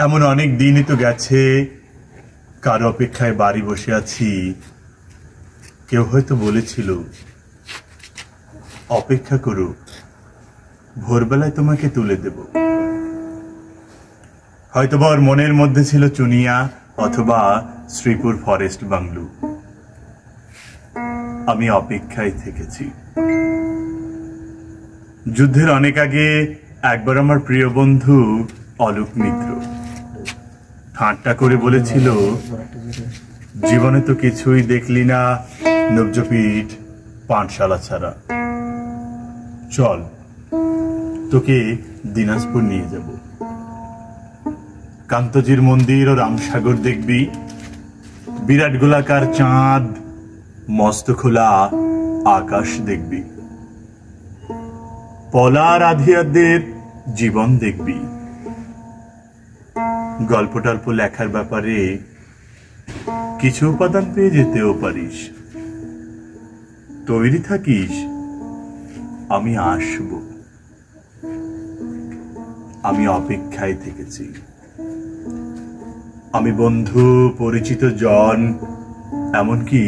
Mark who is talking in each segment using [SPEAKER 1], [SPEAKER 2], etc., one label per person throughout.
[SPEAKER 1] এমন অনেক দিনই তো গেছে কার অপেক্ষায় বাড়ি বসে আছি। কেউ হয়তো বলেছিল অপেক্ষা করো, ভোরবেলায় তোমাকে তুলে দেব। হয়তো বা ওর মনের মধ্যে ছিল চুনিয়া অথবা শ্রীপুর ফরেস্ট বাংলো। আমি অপেক্ষায় থেকেছি। যুদ্ধের অনেক আগে একবার আমার প্রিয় বন্ধু অলোক মিত্র ঠাট্টা করে বলেছিল, জীবনে তো কিছুই দেখলি না নবজপিঠ পানশালা ছাড়া, চল তোকে দিনাজপুর নিয়ে যাব। কান্তজির মন্দির ও রামসাগর দেখবি, বিরাট গোলাকার চাঁদ, মস্ত খোলা আকাশ দেখবি, পলা রাধিয়াদের জীবন দেখবি। গল্প টল্প লেখার ব্যাপারে কিছু উপাদান পেয়ে যেতেও পারিস। তৈরি থাকিস, আমি আসব। আমি অপেক্ষায় থেকেছি। আমি বন্ধু, পরিচিত জন, এমনকি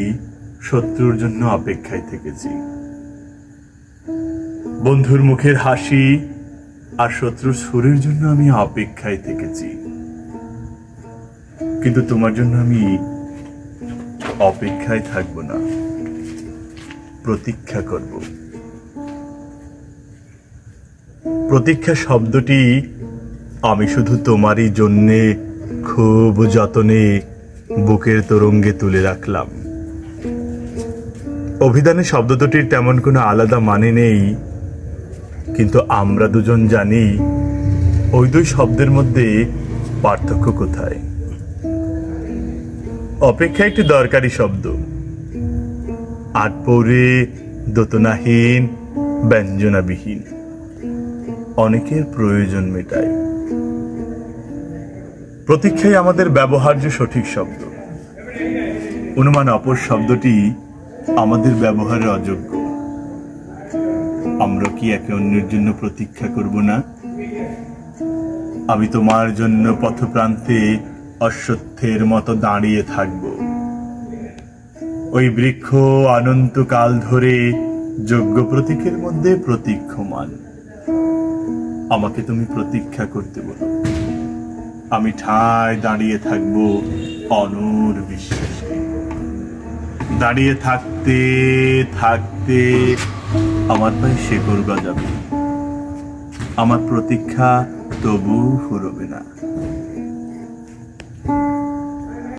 [SPEAKER 1] শত্রুর জন্য অপেক্ষায় থেকেছি। বন্ধুর মুখের হাসি আর শত্রুর সুরের জন্য আমি অপেক্ষায় থেকেছি। কিন্তু তোমার জন্য আমি অপেক্ষায় থাকব না, প্রতীক্ষা করব। প্রতীক্ষা শব্দটি আমি শুধু তোমারই জন্যে খুব যতনে বুকের তরঙ্গে তুলে রাখলাম। অভিধানে শব্দ দুটির তেমন কোনো আলাদা মানে নেই, কিন্তু আমরা দুজন জানি ওই দুই শব্দের মধ্যে পার্থক্য কোথায়। অপেক্ষা একটি দরকারি শব্দ, আটপৌরে, দোতনাহীন, ব্যঞ্জনাবিহীন, অনেকের প্রয়োজন মেটায়। প্রতীক্ষাই আমাদের ব্যবহার্য সঠিক শব্দ। অনুমান অপর শব্দটি আমাদের ব্যবহারের অযোগ্য। আমরা কি একে অন্যের জন্য প্রতীক্ষা করব না? আমি তোমার জন্য পথপ্রান্তে অশ্বত্থের মতো দাঁড়িয়ে থাকব। ওই বৃক্ষ অনন্তকাল ধরে যোগ্য প্রতীকের মধ্যে প্রতীক্ষমান। আমাকে তুমি প্রতীক্ষা করতে বলো, আমি ঠায় দাঁড়িয়ে থাকব অনর বিশ্বাসে। দাঁড়িয়ে থাকতে থাকতে আমার পায়ে শেকড় গজাবে, আমার প্রতীক্ষা তবু ফুরবে না।